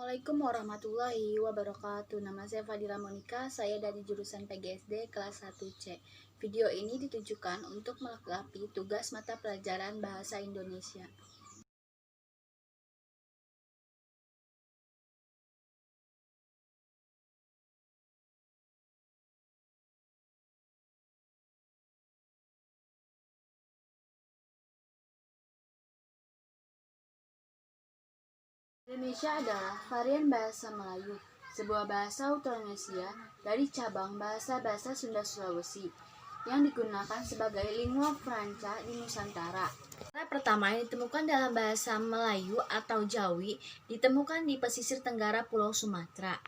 Assalamualaikum warahmatullahi wabarakatuh. Nama saya Fadila Monika, saya dari jurusan PGSD kelas 1C. Video ini ditujukan untuk melengkapi tugas mata pelajaran Bahasa Indonesia. Indonesia adalah varian bahasa Melayu, sebuah bahasa Austronesia dari cabang bahasa-bahasa Sunda Sulawesi yang digunakan sebagai lingua franca di Nusantara. Kata pertama yang ditemukan dalam bahasa Melayu atau Jawi ditemukan di pesisir tenggara Pulau Sumatera,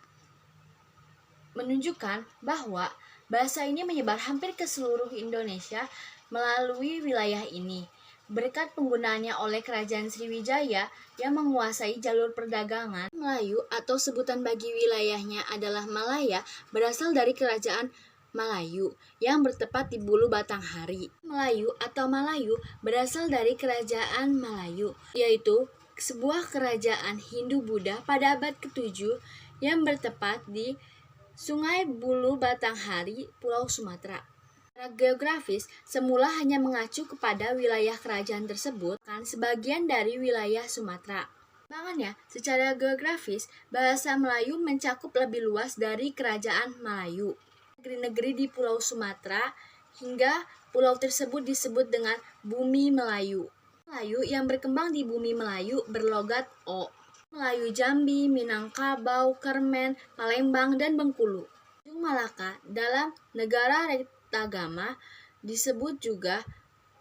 menunjukkan bahwa bahasa ini menyebar hampir ke seluruh Indonesia melalui wilayah ini. Berkat penggunaannya oleh Kerajaan Sriwijaya yang menguasai jalur perdagangan, Melayu atau sebutan bagi wilayahnya adalah Malaya berasal dari Kerajaan Malayu yang bertempat di Bulu Batanghari. Melayu atau Malayu berasal dari Kerajaan Malayu, yaitu sebuah kerajaan Hindu-Buddha pada abad ke-7 yang bertempat di Sungai Bulu Batanghari, Pulau Sumatera. Secara geografis, semula hanya mengacu kepada wilayah kerajaan tersebut, kan sebagian dari wilayah Sumatera. Makanya, secara geografis, bahasa Melayu mencakup lebih luas dari kerajaan Melayu. Negeri-negeri di Pulau Sumatera hingga pulau tersebut disebut dengan Bumi Melayu. Melayu yang berkembang di Bumi Melayu berlogat O. Melayu Jambi, Minangkabau, Kermen, Palembang, dan Bengkulu. Ujung Malaka dalam negara Retagama disebut juga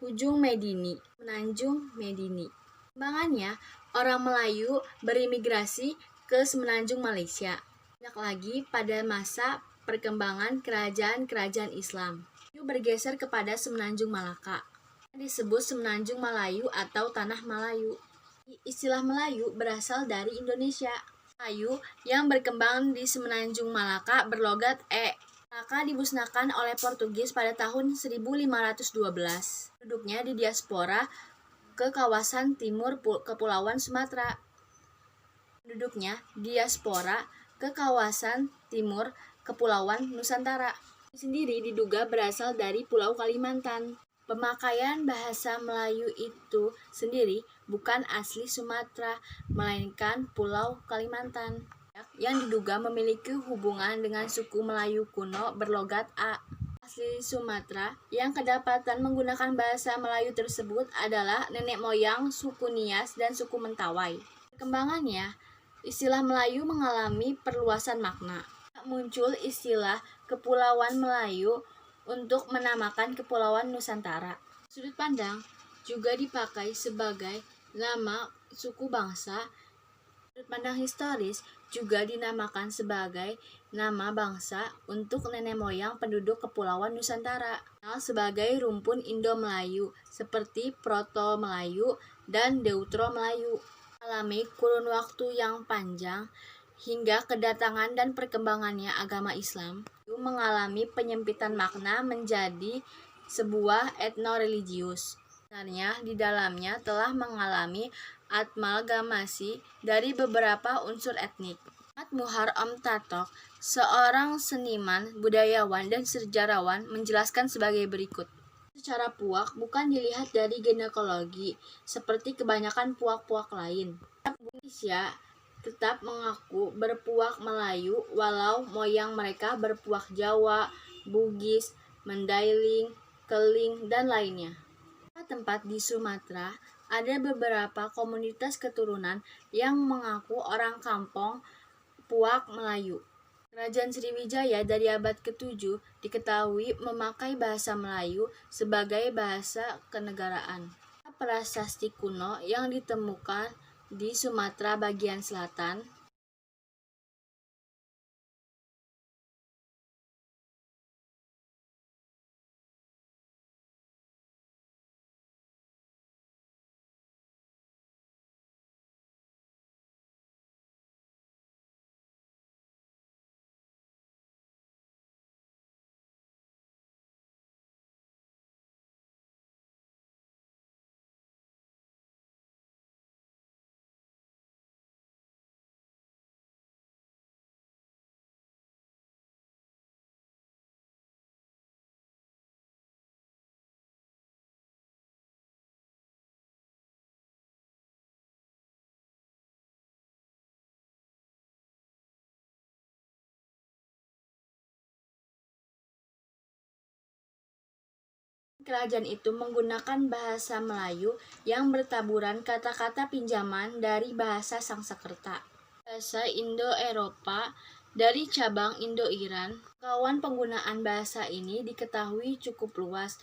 Ujung Medini, Semenanjung Medini. Perkembangannya, orang Melayu berimigrasi ke Semenanjung Malaysia. Banyak lagi pada masa perkembangan kerajaan-kerajaan Islam. Melayu bergeser kepada Semenanjung Malaka. Disebut Semenanjung Malayu atau Tanah Malayu. Istilah Melayu berasal dari Indonesia. Melayu yang berkembang di Semenanjung Malaka berlogat E. Malaka dimusnahkan oleh Portugis pada tahun 1512. Penduduknya di diaspora ke kawasan timur Kepulauan Sumatera. Penduduknya diaspora ke kawasan timur Kepulauan Nusantara. Sendiri diduga berasal dari Pulau Kalimantan. Pemakaian bahasa Melayu itu sendiri bukan asli Sumatera, melainkan Pulau Kalimantan, yang diduga memiliki hubungan dengan suku Melayu kuno berlogat A. Asli Sumatera yang kedapatan menggunakan bahasa Melayu tersebut adalah nenek moyang suku Nias dan suku Mentawai. Perkembangannya, istilah Melayu mengalami perluasan makna. Muncul istilah Kepulauan Melayu untuk menamakan Kepulauan Nusantara. Sudut pandang juga dipakai sebagai nama suku bangsa. Sudut pandang historis juga dinamakan sebagai nama bangsa untuk nenek moyang penduduk Kepulauan Nusantara. Sebagai rumpun Indo-Melayu seperti Proto-Melayu dan Deutero-Melayu. Alami kurun waktu yang panjang hingga kedatangan dan perkembangannya agama Islam mengalami penyempitan makna menjadi sebuah etno-religius. Sebenarnya di dalamnya telah mengalami amalgamasi dari beberapa unsur etnik. Muhar Om Tatok, seorang seniman, budayawan, dan sejarawan menjelaskan sebagai berikut. Secara puak bukan dilihat dari ginekologi, seperti kebanyakan puak-puak lain. Indonesia tetap mengaku berpuak Melayu walau moyang mereka berpuak Jawa, Bugis, Mandailing, Keling, dan lainnya. Pada tempat di Sumatera, ada beberapa komunitas keturunan yang mengaku orang kampung puak Melayu. Kerajaan Sriwijaya dari abad ke-7 diketahui memakai bahasa Melayu sebagai bahasa kenegaraan. Prasasti kuno yang ditemukan di Sumatera bagian selatan Kerajaan itu menggunakan bahasa Melayu yang bertaburan kata-kata pinjaman dari bahasa Sanskerta, bahasa Indo-Eropa dari cabang Indo-Iran. Kawan penggunaan bahasa ini diketahui cukup luas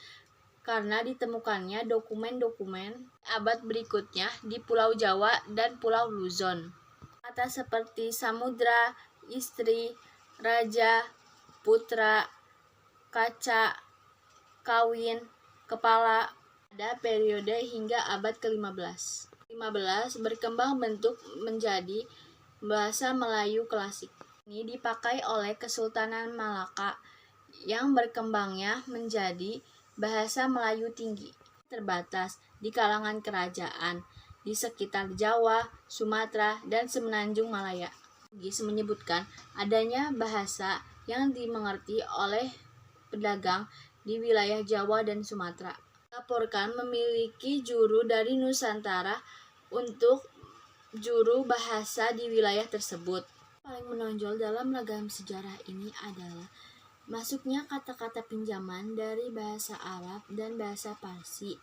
karena ditemukannya dokumen-dokumen abad berikutnya di Pulau Jawa dan Pulau Luzon. Kata seperti samudra, istri, raja, putra, kaca, kawin, kepala pada periode hingga abad ke-15. 15 berkembang bentuk menjadi bahasa Melayu klasik. Ini dipakai oleh Kesultanan Malaka yang berkembangnya menjadi bahasa Melayu tinggi, terbatas di kalangan kerajaan di sekitar Jawa, Sumatera, dan Semenanjung Malaya. Gis menyebutkan adanya bahasa yang dimengerti oleh pedagang di wilayah Jawa dan Sumatera. Laporkan memiliki juru dari Nusantara untuk juru bahasa di wilayah tersebut. Paling menonjol dalam ragam sejarah ini adalah masuknya kata-kata pinjaman dari bahasa Arab dan bahasa Parsi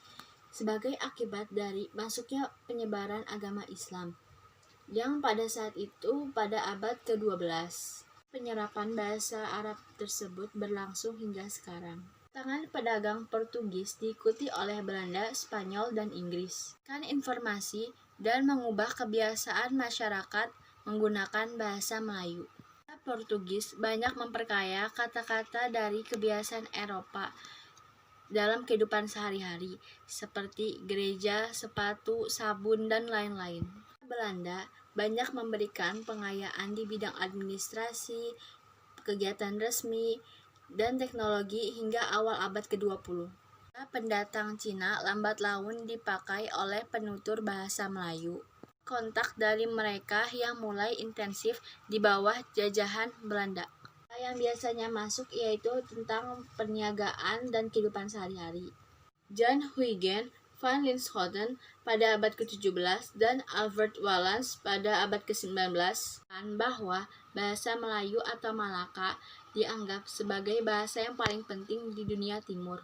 sebagai akibat dari masuknya penyebaran agama Islam yang pada saat itu pada abad ke-12. Penyerapan bahasa Arab tersebut berlangsung hingga sekarang. Tangan pedagang Portugis diikuti oleh Belanda, Spanyol, dan Inggris. Kan informasi dan mengubah kebiasaan masyarakat menggunakan bahasa Melayu. Portugis banyak memperkaya kata-kata dari kebiasaan Eropa dalam kehidupan sehari-hari, seperti gereja, sepatu, sabun, dan lain-lain. Belanda banyak memberikan pengayaan di bidang administrasi, kegiatan resmi, dan teknologi hingga awal abad ke-20. Pendatang Cina lambat laun dipakai oleh penutur bahasa Melayu. Kontak dari mereka yang mulai intensif di bawah jajahan Belanda. Yang biasanya masuk yaitu tentang perniagaan dan kehidupan sehari-hari. Jan Huygens van Linschoten pada abad ke-17 dan Albert Wallace pada abad ke-19 bahwa bahasa Melayu atau Malaka dianggap sebagai bahasa yang paling penting di dunia timur.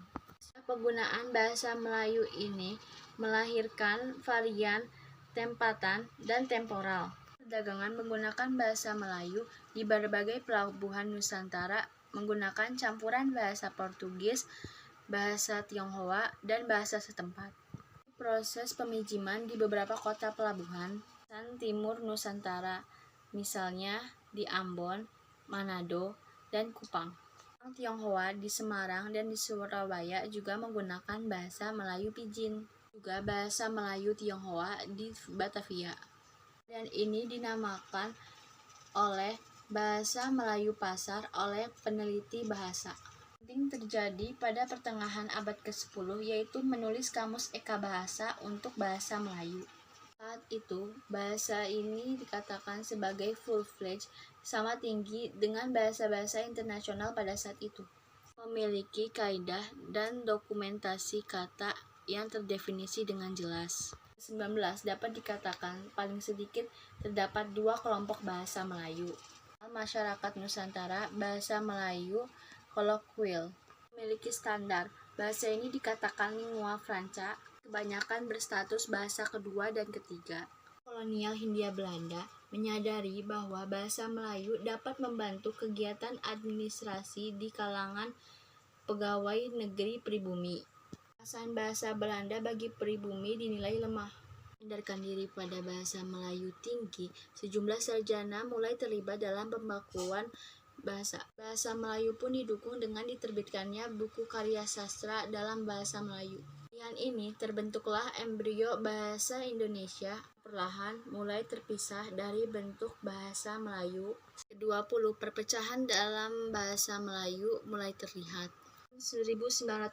Penggunaan bahasa Melayu ini melahirkan varian tempatan dan temporal. Perdagangan menggunakan bahasa Melayu di berbagai pelabuhan Nusantara menggunakan campuran bahasa Portugis, bahasa Tionghoa, dan bahasa setempat. Proses pemijiman di beberapa kota pelabuhan timur Nusantara, misalnya di Ambon, Manado, dan Kupang. Orang Tionghoa di Semarang dan di Surabaya juga menggunakan bahasa Melayu Pidgin, juga bahasa Melayu Tionghoa di Batavia. Dan ini dinamakan oleh bahasa Melayu Pasar oleh peneliti bahasa. Penting terjadi pada pertengahan abad ke-10 yaitu menulis Kamus Eka Bahasa untuk bahasa Melayu. Saat itu, bahasa ini dikatakan sebagai full-fledged, sama tinggi dengan bahasa-bahasa internasional pada saat itu. Memiliki kaidah dan dokumentasi kata yang terdefinisi dengan jelas. 19 dapat dikatakan paling sedikit terdapat dua kelompok bahasa Melayu. Masyarakat Nusantara, bahasa Melayu koloquial memiliki standar. Bahasa ini dikatakan lingua franca, kebanyakan berstatus bahasa kedua dan ketiga. Kolonial Hindia Belanda menyadari bahwa bahasa Melayu dapat membantu kegiatan administrasi di kalangan pegawai negeri pribumi. Kesan bahasa Belanda bagi pribumi dinilai lemah. Mendarkan diri pada bahasa Melayu tinggi, sejumlah sarjana mulai terlibat dalam pembakuan bahasa. Bahasa Melayu pun didukung dengan diterbitkannya buku karya sastra dalam bahasa Melayu. Dengan ini terbentuklah embrio bahasa Indonesia, perlahan mulai terpisah dari bentuk bahasa Melayu. Ke-20 perpecahan dalam bahasa Melayu mulai terlihat. 1901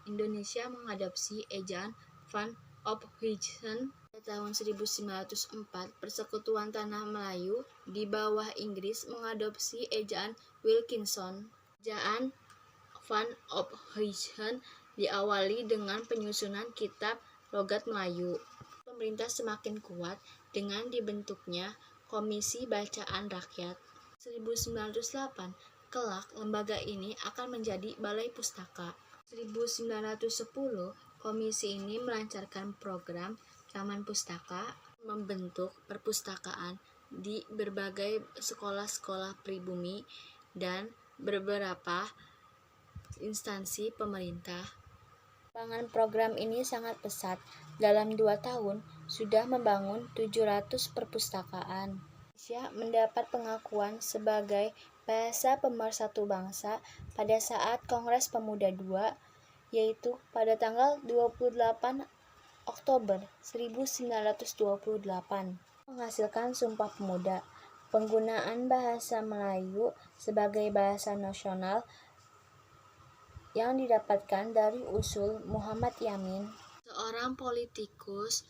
Indonesia mengadopsi ejaan Van Ophuijsen. Tahun 1904 Persekutuan Tanah Melayu di bawah Inggris mengadopsi ejaan Wilkinson. Ejaan Van Ophuijsen diawali dengan penyusunan kitab logat Melayu. Pemerintah semakin kuat dengan dibentuknya Komisi Bacaan Rakyat. 1908 kelak lembaga ini akan menjadi Balai Pustaka. 1910, komisi ini melancarkan program Taman Pustaka, membentuk perpustakaan di berbagai sekolah-sekolah pribumi dan beberapa instansi pemerintah. Pengembangan program ini sangat pesat. Dalam 2 tahun, sudah membangun 700 perpustakaan. Indonesia mendapat pengakuan sebagai bahasa pemersatu bangsa pada saat Kongres Pemuda II, yaitu pada tanggal 28 Oktober 1928, menghasilkan Sumpah Pemuda. Penggunaan bahasa Melayu sebagai bahasa nasional yang didapatkan dari usul Muhammad Yamin, seorang politikus,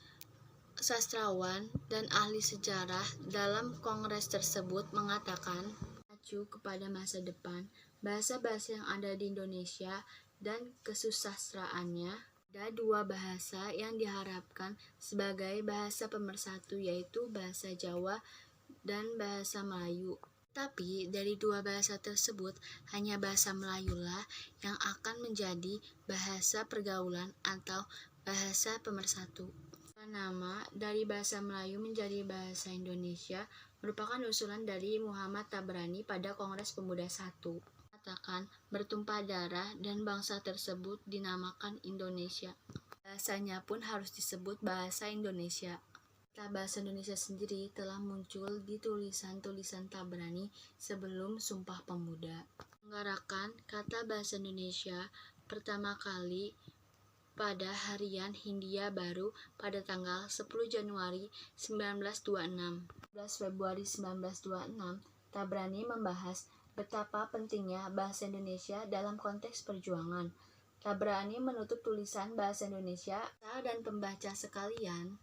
sastrawan, dan ahli sejarah. Dalam kongres tersebut mengatakan, mengacu kepada masa depan, bahasa-bahasa yang ada di Indonesia dan kesusastraannya, ada 2 bahasa yang diharapkan sebagai bahasa pemersatu, yaitu bahasa Jawa dan bahasa Melayu. Tapi dari 2 bahasa tersebut, hanya bahasa Melayulah yang akan menjadi bahasa pergaulan atau bahasa pemersatu. Nama dari bahasa Melayu menjadi bahasa Indonesia merupakan usulan dari Muhammad Tabrani pada Kongres Pemuda I. Mengatakan bertumpah darah dan bangsa tersebut dinamakan Indonesia. Bahasanya pun harus disebut bahasa Indonesia. Kata bahasa Indonesia sendiri telah muncul di tulisan-tulisan Tabrani sebelum Sumpah Pemuda. Menggunakan kata bahasa Indonesia pertama kali pada Harian Hindia Baru pada tanggal 10 Januari 1926. 11 Februari 1926, Tabrani membahas betapa pentingnya bahasa Indonesia dalam konteks perjuangan. Tabrani menutup tulisan bahasa Indonesia dan pembaca sekalian.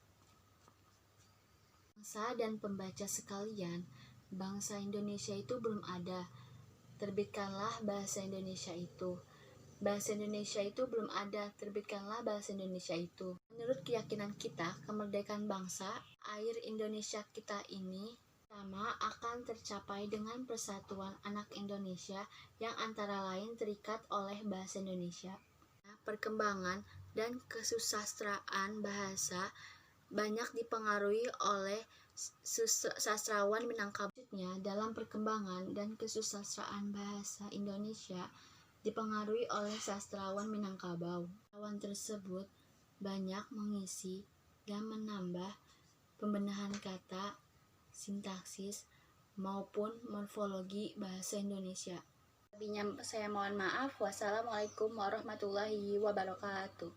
Bangsa Indonesia itu belum ada. Terbitkanlah bahasa Indonesia itu. Bahasa Indonesia itu belum ada. Terbitkanlah bahasa Indonesia itu. Menurut keyakinan kita, kemerdekaan bangsa, air Indonesia kita ini pertama akan tercapai dengan persatuan anak Indonesia yang antara lain terikat oleh bahasa Indonesia. Perkembangan dan kesusastraan bahasa banyak dipengaruhi oleh sastrawan Minangkabau. Dalam perkembangan dan kesusastraan bahasa Indonesia dipengaruhi oleh sastrawan Minangkabau. Sastrawan tersebut banyak mengisi dan menambah pembenahan kata, sintaksis, maupun morfologi bahasa Indonesia. Saya mohon maaf. Wassalamualaikum warahmatullahi wabarakatuh.